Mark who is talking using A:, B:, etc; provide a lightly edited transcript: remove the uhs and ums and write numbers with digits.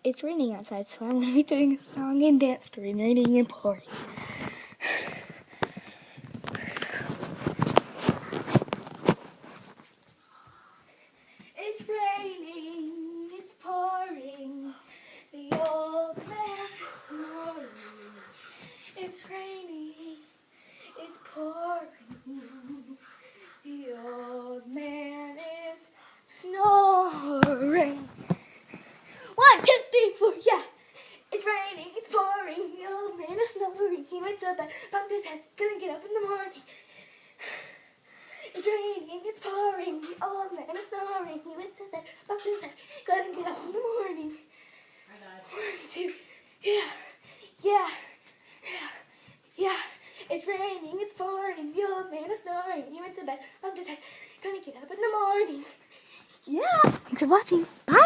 A: It's raining outside, so I'm going to be doing a song and dance during raining and pouring. It's raining, it's pouring, the old man is snoring. It's raining, it's pouring, the old man is snoring. 1, 2, 3, 4, yeah. It's raining, it's pouring, the old man is snoring. He went to bed, bumped his head, couldn't get up in the morning. It's raining, it's pouring, the old man is snoring. He went to bed, bumped his head, couldn't get up in the morning. 1, 2, yeah, yeah, yeah, yeah. It's raining, it's pouring, the old man is snoring. He went to bed, bumped his head, couldn't get up in the morning. Yeah. Thanks for watching. Bye.